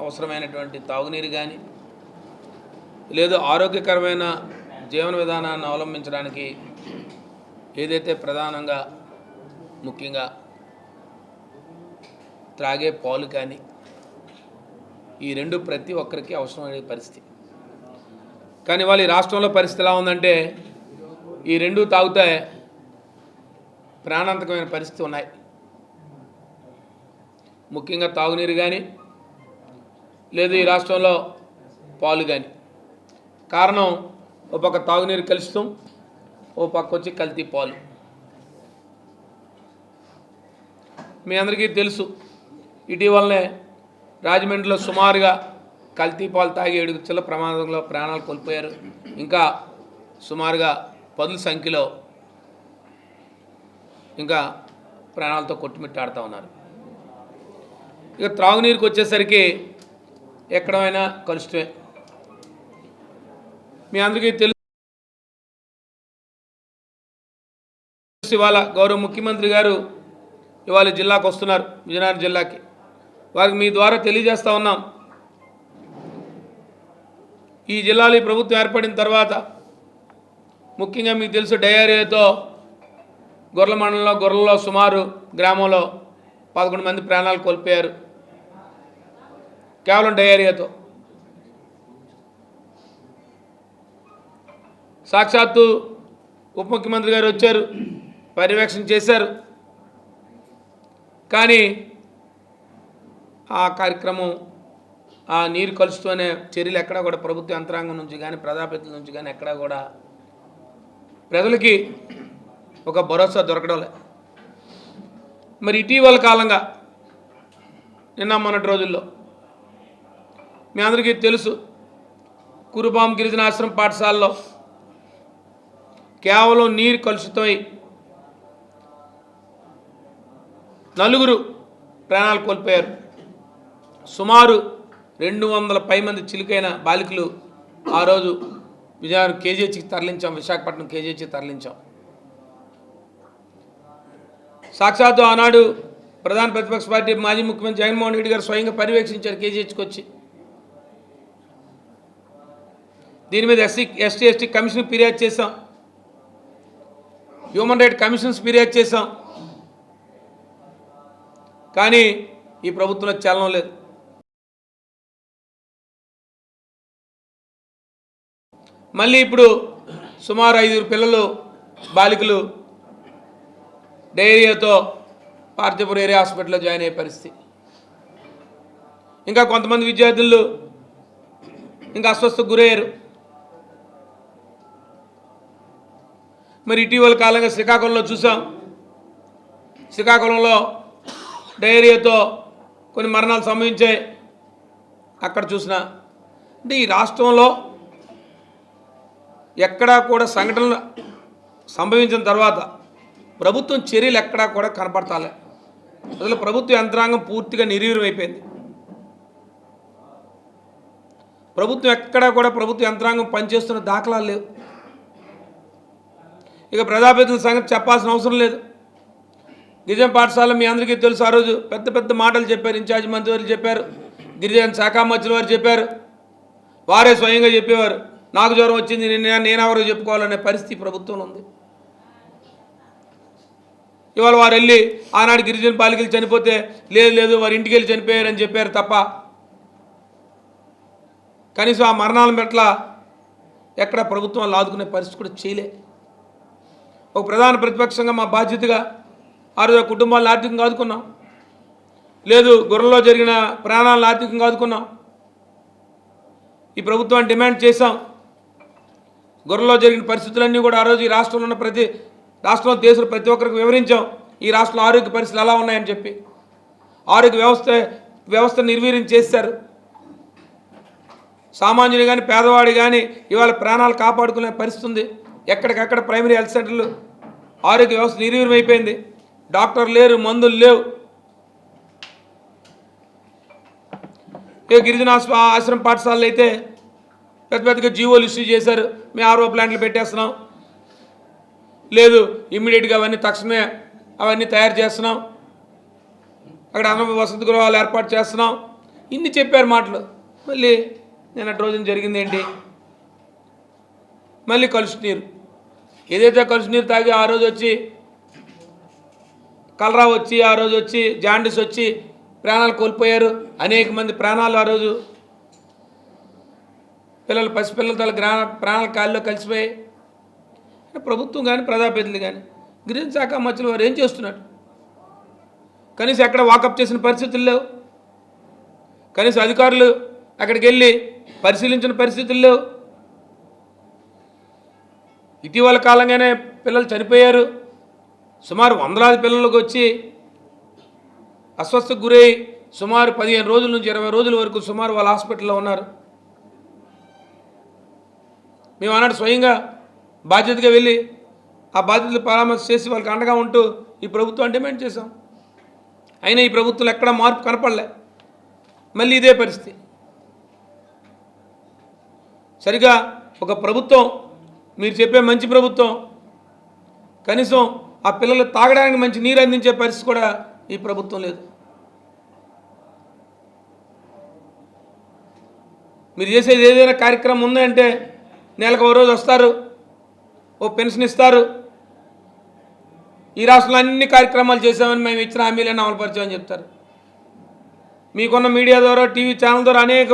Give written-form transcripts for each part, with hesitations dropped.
అవసరమైనటువంటి తాగునీరు కానీ లేదు ఆరోగ్యకరమైన జీవన విధానాన్ని అవలంబించడానికి ఏదైతే ప్రధానంగా ముఖ్యంగా త్రాగే పాలు కానీ ఈ రెండు ప్రతి ఒక్కరికి అవసరమైన పరిస్థితి. కానీ వాళ్ళు ఈ రాష్ట్రంలో పరిస్థితి ఎలా ఉందంటే ఈ రెండు తాగితే ప్రాణాంతకమైన పరిస్థితి ఉన్నాయి. ముఖ్యంగా తాగునీరు కానీ లేదు ఈ రాష్ట్రంలో పాలు కానీ. కారణం ఓ పక్క తాగునీరు కలుషితం, ఓ పక్క వచ్చి కల్తీ పాలు. మీ అందరికీ తెలుసు ఇటీవలనే రాజమండ్రిలో సుమారుగా కల్తీ పాలు తాగి 7 చిల్ల ప్రమాదంలో ప్రాణాలు కోల్పోయారు. ఇంకా సుమారుగా 10 సంఖ్యలో ఇంకా ప్రాణాలతో కొట్టుమిట్టాడుతూ ఉన్నారు. ఇక త్రాగునీరుకి వచ్చేసరికి ఎక్కడైనా కలుషితమే. మీ అందరికీ తెలుసు ఇవాళ గౌరవ ముఖ్యమంత్రి గారు ఇవాళ జిల్లాకు వస్తున్నారు, విజయనగరం జిల్లాకి. వారికి మీ ద్వారా తెలియజేస్తూ ఉన్నాం, ఈ జిల్లాలో ఈ ప్రభుత్వం ఏర్పడిన తర్వాత ముఖ్యంగా మీకు తెలుసు డయేరియాతో గొర్రెల మండలంలో గొర్రెల్లో సుమారు గ్రామంలో 11 మంది ప్రాణాలు కోల్పోయారు కేవలం డయేరియాతో. సాక్షాత్తు ఉప ముఖ్యమంత్రి గారు వచ్చారు, పర్యవేక్షణ చేశారు. కానీ ఆ కార్యక్రమం ఆ నీరు కలుస్తూనే చర్యలు ఎక్కడా కూడా ప్రభుత్వ యంత్రాంగం నుంచి కానీ ప్రజాప్రతినిధుల నుంచి కానీ ఎక్కడా కూడా ప్రజలకి ఒక భరోసా దొరకడం లేదు. మరి ఇటీవల కాలంగా నిన్న మొన్నటి రోజుల్లో మీ అందరికీ తెలుసు కురుబాం గిరిజనాశ్రమం పాఠశాలలో కేవలం నీరు కలుషితమై 4 ప్రాణాలు కోల్పోయారు. సుమారు 200 పై మంది చిలుకైన బాలికలు ఆ రోజు విజయనగరం కేజీహెచ్కి తరలించాం, విశాఖపట్నం కేజీహెచ్కి తరలించాం. సాక్షాత్తు ఆనాడు ప్రధాన ప్రతిపక్ష పార్టీ మాజీ ముఖ్యమంత్రి జగన్మోహన్ రెడ్డి గారు స్వయంగా పర్యవేక్షించారు కేజీహెచ్కి వచ్చి. దీని మీద ఎస్టీ కమిషన్ ఫిర్యాదు చేశాం, హ్యూమన్ రైట్ కమిషన్స్ ఫిర్యాదు చేశాం. కానీ ఈ ప్రభుత్వంలో చలనం లేదు. మళ్ళీ ఇప్పుడు సుమారు 5 పిల్లలు బాలికలు డయేరియాతో పార్థిపురం ఏరియా హాస్పిటల్లో జాయిన్ అయ్యే పరిస్థితి. ఇంకా కొంతమంది విద్యార్థులు ఇంకా అస్వస్థకు గురయ్యారు. మరి ఇటీవల కాలంగా శ్రీకాకుళంలో చూసాం, శ్రీకాకుళంలో డయేరియాతో కొన్ని మరణాలు సంభవించాయి. అక్కడ చూసినా అంటే ఈ రాష్ట్రంలో ఎక్కడా కూడా సంఘటనలు సంభవించిన తర్వాత ప్రభుత్వం చర్యలు ఎక్కడా కూడా కనపడతాలే. అసలు ప్రభుత్వ యంత్రాంగం పూర్తిగా నిర్వీర్యమైపోయింది. ప్రభుత్వం ఎక్కడా కూడా ప్రభుత్వ యంత్రాంగం పనిచేస్తున్న దాఖలాలు లేవు. ఇక ప్రజాప్రతినిధుల సంగతి చెప్పాల్సిన అవసరం లేదు. గిరిజన పాఠశాల మీ అందరికీ తెలుసు, ఆ రోజు పెద్ద పెద్ద మాటలు చెప్పారు, ఇన్ఛార్జ్ మంత్రివారు చెప్పారు, గిరిజన శాఖ మంత్రుల వారు చెప్పారు, వారే స్వయంగా చెప్పేవారు నాకు జ్వరం వచ్చింది నేనెవరో చెప్పుకోవాలనే పరిస్థితి ప్రభుత్వంలో ఉంది. ఇవాళ వారు వెళ్ళి ఆనాడు గిరిజన బాలికలు చనిపోతే లేదు వారి ఇంటికి వెళ్ళి చనిపోయారని చెప్పారు తప్ప కనీసం ఆ మరణాల పట్ల ఎక్కడ ప్రభుత్వం లాదుకునే పరిస్థితి కూడా చేయలే. ఒక ప్రధాన ప్రతిపక్షంగా మా బాధ్యతగా ఆ రోజు కుటుంబాలను ఆర్థికంగా ఆదుకున్నాం, లేదు గొర్రెల్లో జరిగిన ప్రాణాలను ఆర్థికంగా ఆదుకున్నాం. ఈ ప్రభుత్వాన్ని డిమాండ్ చేశాం. గొర్రెల్లో జరిగిన పరిస్థితులన్నీ కూడా ఆ రోజు ఈ రాష్ట్రంలో ఉన్న రాష్ట్రంలో దేశంలో ప్రతి ఒక్కరికి వివరించాం. ఈ రాష్ట్రంలో ఆరోగ్య పరిస్థితులు ఎలా ఉన్నాయని చెప్పి. ఆరోగ్య వ్యవస్థ నిర్వీర్యం చేశారు. సామాన్యుడు కానీ పేదవాడు కానీ ఇవాళ ప్రాణాలు కాపాడుకునే పరిస్థితి ఉంది. ఎక్కడికక్కడ ప్రైమరీ హెల్త్ సెంటర్లు ఆరోగ్య వ్యవస్థ నిర్వీర్యం అయిపోయింది. డాక్టర్లు లేరు, మందులు లేవు. గిరిజన ఆశ్రమ పాఠశాలలు అయితే పెద్దగా జీవోలు ఇష్యూ చేశారు, మేము ఆర్ఓ ప్లాంట్లు పెట్టేస్తున్నాం, లేదు ఇమ్మీడియట్గా అవన్నీ తక్షణమే అవన్నీ తయారు చేస్తున్నాం, అక్కడ అన్న వసతి గృహాలు ఏర్పాటు చేస్తున్నాం, ఇన్ని చెప్పారు మాటలు. మళ్ళీ నిన్నటి రోజున జరిగింది ఏంటి? మళ్ళీ కలుషిత నీరు. ఏదైతే కలుషిత నీరు తాగి ఆ రోజు వచ్చి కలరా వచ్చి, ఆ రోజు వచ్చి జాండిస్ వచ్చి ప్రాణాలు కోల్పోయారు. అనేక మంది ప్రాణాలు ఆ రోజు పిల్లలు, పసిపిల్లల తల ప్రాణాల కాల్లో కలిసిపోయాయి. ప్రభుత్వం కానీ ప్రజాప్రతినిధులు కానీ గిరిజన శాఖ మంత్రులు వారు ఏం చేస్తున్నారు? కనీసం ఎక్కడ వాకప్ చేసిన పరిస్థితులు లేవు. కనీసం అధికారులు అక్కడికి వెళ్ళి పరిశీలించిన పరిస్థితులు లేవు. ఇటీవల కాలంగానే పిల్లలు చనిపోయారు. సుమారు వందలాది పిల్లలకు వచ్చి అస్వస్థకు గురై సుమారు 15 రోజుల నుంచి 20 రోజుల వరకు సుమారు వాళ్ళ హాస్పిటల్లో ఉన్నారు. మేము ఆనాడు స్వయంగా బాధ్యతగా వెళ్ళి ఆ బాధ్యతలు పరామర్శ చేసి వాళ్ళకి అండగా ఉంటూ ఈ ప్రభుత్వం డిమాండ్ చేశాం. అయినా ఈ ప్రభుత్వంలో ఎక్కడా మార్పు కనపడలే. మళ్ళీ ఇదే పరిస్థితి. సరిగా ఒక ప్రభుత్వం, మీరు చెప్పే మంచి ప్రభుత్వం, కనీసం ఆ పిల్లలు తాగడానికి మంచి నీరు అందించే పరిస్థితి కూడా ఈ ప్రభుత్వం లేదు. మీరు చేసేది ఏదైనా కార్యక్రమం ఉందంటే నెలకు ఓ రోజు వస్తారు, ఓ పెన్షన్ ఇస్తారు, ఈ రాష్ట్రంలో అన్ని కార్యక్రమాలు చేసామని మేము ఇచ్చిన హామీలను అమలుపరిచామని చెప్తారు. మీకున్న మీడియా ద్వారా, టీవీ ఛానల్ ద్వారా అనేక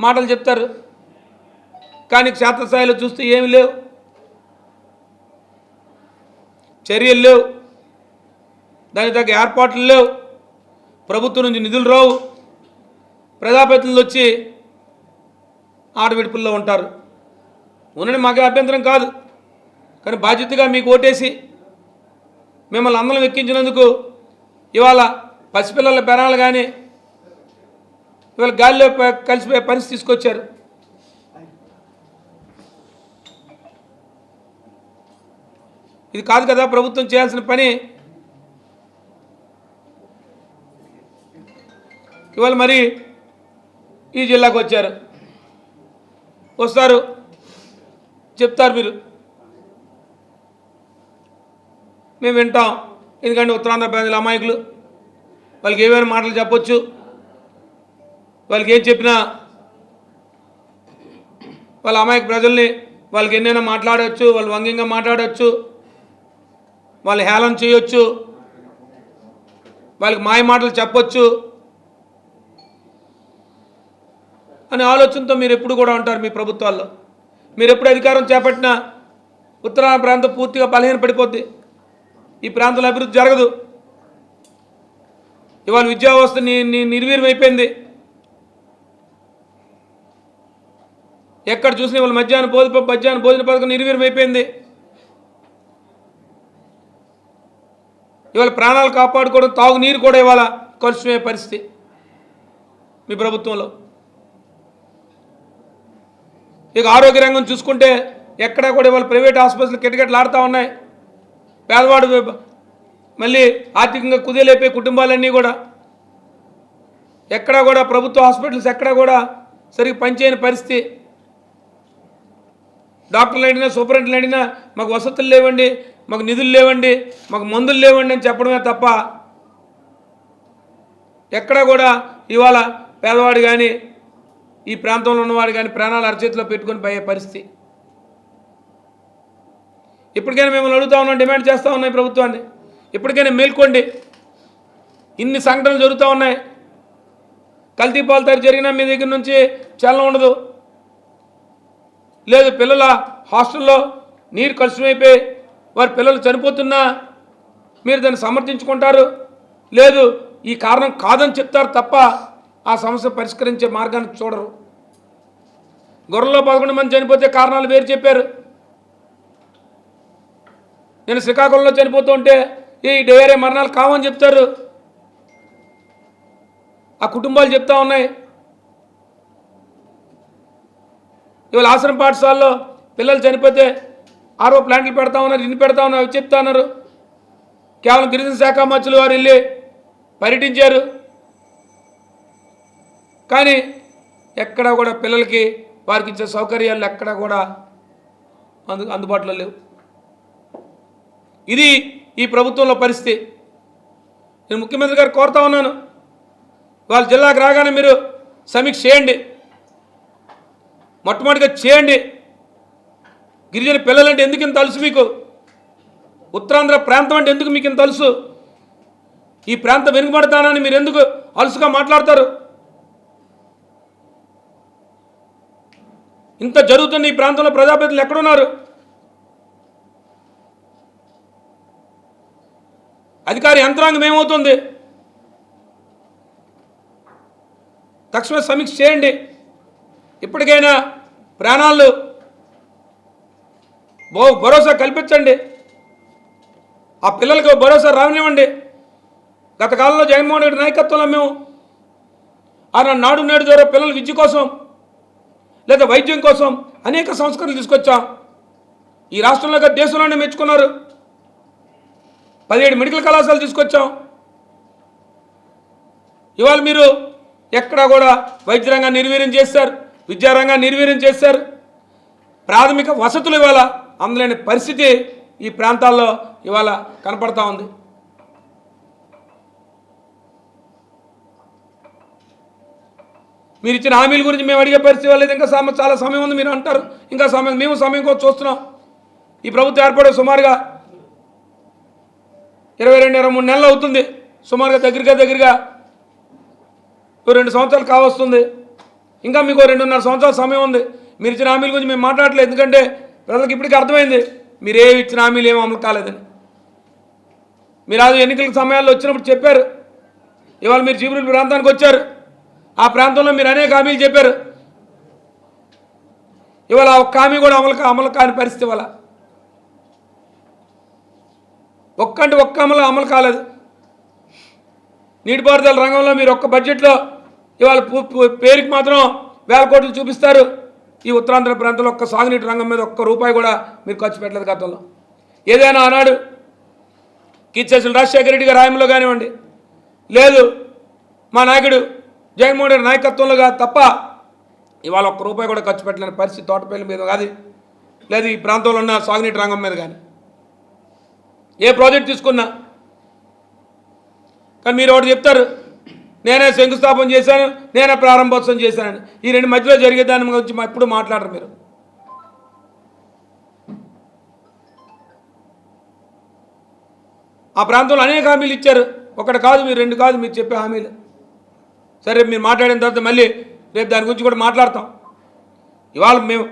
మాటలు చెప్తారు. కానీ క్షేత్రస్థాయిలో చూస్తే ఏమి లేవు, చర్యలు లేవు, దానికి తగ్గ ఏర్పాట్లు లేవు, ప్రభుత్వం నుంచి నిధులు రావు, ప్రజాప్రతినిధులు వచ్చి ఆడవిడుపుల్లో ఉంటారు. ఉన్నది మాకే అభ్యంతరం కాదు, కానీ బాధ్యతగా మీకు ఓటేసి మిమ్మల్ని అందరం ఎక్కించినందుకు ఇవాళ పసిపిల్లల పెరాలు కానీ ఇవాళ గాలిలో కలిసిపోయే పరిస్థితి తీసుకొచ్చారు. ఇది కాదు కదా ప్రభుత్వం చేయాల్సిన పని. ఇవాళ మరి ఈ జిల్లాకు వచ్చారు, వస్తారు, చెప్తారు, మీరు మేము వింటాం. ఎందుకంటే ఉత్తరాంధ్ర ప్రజల అమాయకులు, వాళ్ళకి ఏమైనా మాటలు చెప్పొచ్చు, వాళ్ళకి ఏం చెప్పినా వాళ్ళ అమాయక ప్రజల్ని వాళ్ళకి ఎన్నైనా మాట్లాడవచ్చు, వాళ్ళు వ్యంగ్యంగా మాట్లాడవచ్చు, వాళ్ళు హేళన చేయొచ్చు, వాళ్ళకి మాయ మాటలు చెప్పొచ్చు అనే ఆలోచనతో మీరు ఎప్పుడు కూడా ఉంటారు మీ ప్రభుత్వాల్లో. మీరు ఎప్పుడు అధికారం చేపట్టినా ఉత్తరాంధ్ర ప్రాంతం పూర్తిగా బలహీన పడిపోద్ది, ఈ ప్రాంతంలో అభివృద్ధి జరగదు. ఇవాళ విద్యా వ్యవస్థ నిర్వీర్యమైపోయింది. ఎక్కడ చూసినా ఇవాళ మధ్యాహ్న భోజన పథకం నిర్వీర్యమైపోయింది. ఇవాళ ప్రాణాలు కాపాడుకోవడం, తాగునీరు కూడా ఇవాళ కలుషితమయ్యే పరిస్థితి మీ ప్రభుత్వంలో. ఇక ఆరోగ్య రంగం చూసుకుంటే ఎక్కడా కూడా ఇవాళ ప్రైవేట్ హాస్పిటల్ కిటకిటలు ఆడుతూ ఉన్నాయి. పేదవాడు మళ్ళీ ఆర్థికంగా కుదేలైపోయే కుటుంబాలన్నీ కూడా ఎక్కడా కూడా ప్రభుత్వ హాస్పిటల్స్ ఎక్కడా కూడా సరిగ్గా పనిచేయని పరిస్థితి. డాక్టర్లు అడిగినా, సూపరింటెండెంట్లు అడిగినా మాకు వసతులు లేవండి, మాకు నిధులు లేవండి, మాకు మందులు లేవండి అని చెప్పడమే తప్ప ఎక్కడా కూడా ఇవాళ పేదవాడు కానీ ఈ ప్రాంతంలో ఉన్నవాడు కానీ ప్రాణాలు అరచేతిలో పెట్టుకొని పోయే పరిస్థితి. ఇప్పటికైనా మిమ్మల్ని అడుగుతా ఉన్నాం, డిమాండ్ చేస్తూ ఉన్నాయి ప్రభుత్వాన్ని, ఇప్పటికైనా మేల్కోండి. ఇన్ని సంఘటనలు జరుగుతూ ఉన్నాయి. కల్తీ పాలు తయారు జరిగినా మీ దగ్గర నుంచి చలనం ఉండదు. లేదు, పిల్లల హాస్టల్లో నీరు కలుషితమైపోయి వారి పిల్లలు చనిపోతున్నా మీరు దాన్ని సమర్థించుకుంటారు. లేదు, ఈ కారణం కాదని చెప్తారు తప్ప ఆ సమస్య పరిష్కరించే మార్గాన్ని చూడరు. గొర్రెల్లో 11 మంది చనిపోతే కారణాలు వేరు చెప్పారు. నేను శ్రీకాకుళంలో చనిపోతూ ఉంటే ఈ డయేరియా మరణాలు కావని చెప్తారు. ఆ కుటుంబాలు చెప్తా ఉన్నాయి. ఇవాళ ఆశ్రమ పాఠశాలలో పిల్లలు చనిపోతే ఆరో ప్లాంట్లు పెడతా ఉన్నారు, ఇన్ని పెడతా ఉన్నారు, అవి చెప్తా ఉన్నారు. కేవలం గిరిజన శాఖ మంత్రులు వారు వెళ్ళి పర్యటించారు. కానీ ఎక్కడా కూడా పిల్లలకి వారికి ఇచ్చే సౌకర్యాలు ఎక్కడా కూడా అందుబాటులో లేవు. ఇది ఈ ప్రభుత్వంలో పరిస్థితి. నేను ముఖ్యమంత్రి గారు కోరుతా ఉన్నాను, వాళ్ళ జిల్లాకు రాగానే మీరు సమీక్ష చేయండి, మొట్టమొదటిగా చేయండి. గిరిజన పిల్లలంటే ఎందుకు ఇంత తెలుసు మీకు? ఉత్తరాంధ్ర ప్రాంతం అంటే ఎందుకు మీకు ఇంత తెలుసు? ఈ ప్రాంతం వెనుకబడతానని మీరు ఎందుకు అలుసుగా మాట్లాడతారు? ఇంత జరుగుతున్న ఈ ప్రాంతంలో ప్రజాప్రతినిధులు ఎక్కడున్నారు? అధికార యంత్రాంగం ఏమవుతుంది? తక్షణ సమీక్ష చేయండి. ఇప్పటికైనా ప్రాణాలు భరోసా కల్పించండి. ఆ పిల్లలకు భరోసా రానివ్వండి. గత కాలంలో జగన్మోహన్ రెడ్డి నాయకత్వంలో మేము నాడు నేడు ద్వారా పిల్లల విద్య కోసం లేదా వైద్యం కోసం అనేక సంస్కరణలు తీసుకొచ్చాం. ఈ రాష్ట్రంలో దేశంలోనే మెచ్చుకున్నారు. 17 మెడికల్ కళాశాలలు తీసుకొచ్చాం. ఇవాళ మీరు ఎక్కడా కూడా వైద్య రంగాన్ని నిర్వీర్యం చేశారు, విద్యారంగాన్ని నిర్వీర్యం చేశారు. ప్రాథమిక వసతులు ఇవాళ అందలేని పరిస్థితి ఈ ప్రాంతాల్లో ఇవాళ కనపడతా ఉంది. మీరు ఇచ్చిన హామీల గురించి మేము అడిగే పరిస్థితి లేదు. ఇంకా చాలా సమయం ఉంది మీరు అంటారు. ఇంకా మేము సమయం కోసం చూస్తున్నాం. ఈ ప్రభుత్వం ఏర్పడే సుమారుగా 22-23 నెలలు అవుతుంది. సుమారుగా దగ్గరగా 2 సంవత్సరాలు కావస్తుంది. ఇంకా మీకు 2.5 సంవత్సరాల సమయం ఉంది. మీరు ఇచ్చిన హామీల గురించి మేము మాట్లాడలేదు. ఎందుకంటే ప్రజలకు ఇప్పటికీ అర్థమైంది మీరు ఏమి ఇచ్చిన హామీలు ఏమో అమలు కాలేదని. మీరు అది ఎన్నికల సమయాల్లో వచ్చినప్పుడు చెప్పారు. ఇవాళ మీరు చీపురు ప్రాంతానికి వచ్చారు. ఆ ప్రాంతంలో మీరు అనేక హామీలు చెప్పారు. ఇవాళ ఒక్క హామీ కూడా అమలు కాని పరిస్థితి. ఇవాళ ఒక్క అమలు కాలేదు. నీటిపారుదల రంగంలో మీరు ఒక్క బడ్జెట్లో ఇవాళ పేరుకి మాత్రం 1000 కోట్లు చూపిస్తారు. ఈ ఉత్తరాంధ్ర ప్రాంతంలో ఒక్క సాగునీటి రంగం మీద ఒక్క రూపాయి కూడా మీరు ఖర్చు పెట్టలేదు గతంలో. ఏదైనా ఆనాడు కీర్తిశేషులు రాజశేఖర రెడ్డి గారి హయాంలో కానివ్వండి, లేదు మా నాయకుడు జగన్మోహన్ రెడ్డి నాయకత్వంలో తప్ప ఇవాళ ఒక్క రూపాయి కూడా ఖర్చు పెట్టలేని పరిస్థితి తోటపల్లి మీద కాదు, లేదు ఈ ప్రాంతంలో ఉన్న సాగునీటి రంగం మీద కానీ ఏ ప్రాజెక్ట్ తీసుకున్నా. కానీ మీరు ఒకటి చెప్తారు, నేనే శంకుస్థాపన చేశాను, నేనే ప్రారంభోత్సవం చేశానని. ఈ 2 మధ్యలో జరిగే దాని గురించి ఎప్పుడు మాట్లాడరు మీరు. ఆ ప్రాంతంలో అనేక హామీలు ఇచ్చారు. ఒకటి కాదు, మీరు 2 కాదు మీరు చెప్పే హామీలు. సరే మీరు మాట్లాడిన తర్వాత మళ్ళీ రేపు దాని గురించి కూడా మాట్లాడతాం. ఇవాళ మేము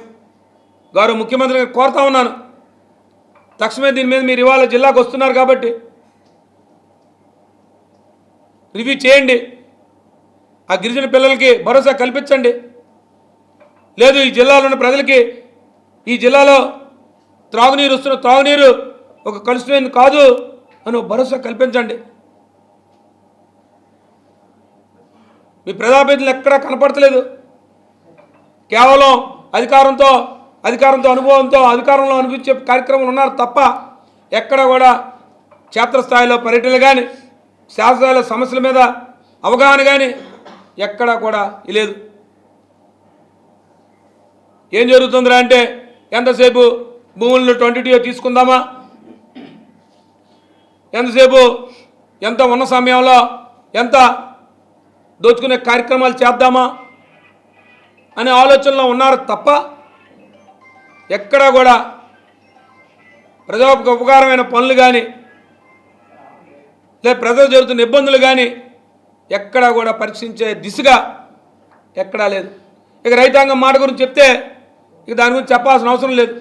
గౌరవ ముఖ్యమంత్రి గారు కోరుతా ఉన్నాను, తక్షణమే దీని మీద మీరు ఇవాళ జిల్లాకు వస్తున్నారు కాబట్టి రివ్యూ చేయండి. ఆ గిరిజన పిల్లలకి భరోసా కల్పించండి. లేదు ఈ జిల్లాలో ఉన్న ప్రజలకి ఈ జిల్లాలో త్రాగునీరు ఒక కలుషితమైనది కాదు అని భరోసా కల్పించండి. మీ ప్రజాప్రతినిధులు ఎక్కడా కనపడతలేదు. కేవలం అధికారంతో అనుభవంతో అధికారంలో అనిపించే కార్యక్రమాలు ఉన్నారు తప్ప ఎక్కడ కూడా క్షేత్రస్థాయిలో పర్యటనలు కానీ శాస్త్రాల సమస్యల మీద అవగాహన కానీ ఎక్కడా కూడా లేదు. ఏం జరుగుతుందిరా అంటే ఎంతసేపు భూములను 22 తీసుకుందామా, ఎంతసేపు ఎంత ఉన్న సమయంలో ఎంత దోచుకునే కార్యక్రమాలు చేద్దామా అనే ఆలోచనలో ఉన్నారు తప్ప ఎక్కడా కూడా ప్రజలకు ఉపకారమైన పనులు కానీ లేదా ప్రజలు జరుగుతున్న ఇబ్బందులు కానీ ఎక్కడా కూడా పరీక్షించే దిశగా ఎక్కడా లేదు. ఇక రైతాంగం మాట గురించి చెప్తే ఇక దాని గురించి చెప్పాల్సిన అవసరం లేదు.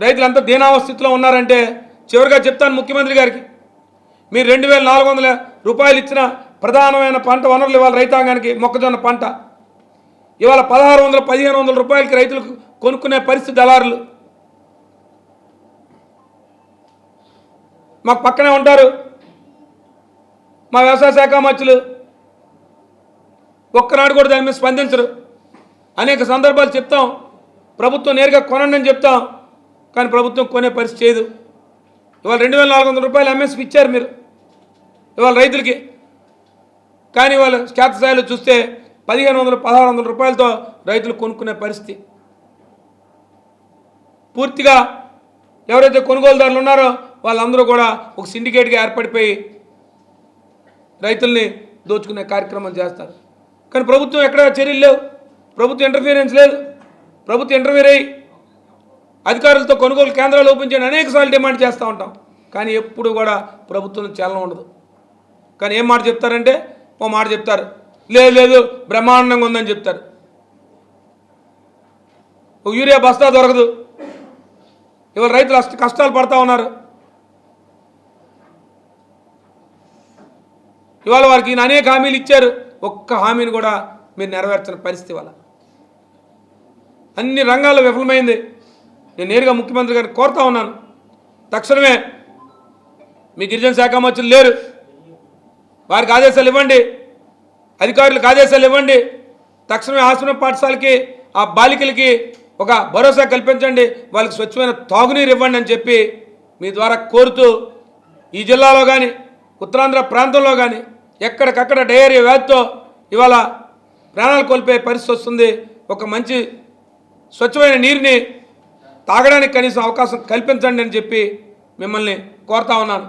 రైతులు అంతా దీనావస్థితిలో ఉన్నారంటే చివరిగా చెప్తాను ముఖ్యమంత్రి గారికి, మీరు 2400 రూపాయలు ఇచ్చిన ప్రధానమైన పంట వనరులు ఇవాళ రైతాంగానికి మొక్కజొన్న పంట ఇవాళ 1600-1500 రూపాయలకి రైతులకు కొనుక్కునే పరిస్థితి. దళారులు మాకు పక్కనే ఉంటారు, మా వ్యవసాయ శాఖ మంత్రులు ఒక్కనాడు కూడా దాని మీద స్పందించరు. అనేక సందర్భాలు చెప్తాం, ప్రభుత్వం నేరుగా కొనండి అని చెప్తాం, కానీ ప్రభుత్వం కొనే పరిస్థితి చేయదు. ఇవాళ 2400 రూపాయలు ఎంఎస్పీ ఇచ్చారు మీరు ఇవాళ రైతులకి, కానీ వాళ్ళు క్షేత్రస్థాయిలో చూస్తే 1500-1600 రూపాయలతో రైతులు కొనుక్కునే పరిస్థితి. పూర్తిగా ఎవరైతే కొనుగోలుదారులు ఉన్నారో వాళ్ళందరూ కూడా ఒక సిండికేట్గా ఏర్పడిపోయి రైతుల్ని దోచుకునే కార్యక్రమం చేస్తారు. కానీ ప్రభుత్వం ఎక్కడ చర్యలు లేవు, ప్రభుత్వ ఇంటర్ఫీరెన్స్ లేదు. ప్రభుత్వం ఇంటర్ఫీర్ అయ్యి అధికారులతో కొనుగోలు కేంద్రాలు ఓపెన్ చేయని అనేకసార్లు డిమాండ్ చేస్తూ ఉంటాం, కానీ ఎప్పుడు కూడా ప్రభుత్వం చలనం ఉండదు. కానీ ఏం మాట చెప్తారంటే ఓ మాట చెప్తారు, లేదు లేదు బ్రహ్మాండంగా ఉందని చెప్తారు. ఒక యూరియా బస్తా దొరకదు, ఇవాళ రైతులు కష్టాలు పడతా ఉన్నారు. ఇవాళ వారికి ఈయన అనేక హామీలు ఇచ్చారు, ఒక్క హామీని కూడా మీరు నెరవేర్చిన పరిస్థితి వల్ల అన్ని రంగాల్లో విఫలమైంది. నేను నేరుగా ముఖ్యమంత్రి గారిని కోరుతా ఉన్నాను, తక్షణమే మీ గిరిజన శాఖ మంత్రులు లేరు, వారికి ఆదేశాలు ఇవ్వండి, అధికారులకు ఆదేశాలు ఇవ్వండి. తక్షణమే ఆశ్రమ పాఠశాలకి ఆ బాలికలకి ఒక భరోసా కల్పించండి, వాళ్ళకి స్వచ్ఛమైన తాగునీరు ఇవ్వండి అని చెప్పి మీ ద్వారా కోరుతూ, ఈ జిల్లాలో కానీ ఉత్తరాంధ్ర ప్రాంతంలో కానీ ఎక్కడికక్కడ డయేరియా వ్యాధితో ఇవాళ ప్రాణాలు కోల్పోయే పరిస్థితి వస్తుంది. ఒక మంచి స్వచ్ఛమైన నీరుని తాగడానికి కనీసం అవకాశం కల్పించండి అని చెప్పి మిమ్మల్ని కోరుతా ఉన్నాను.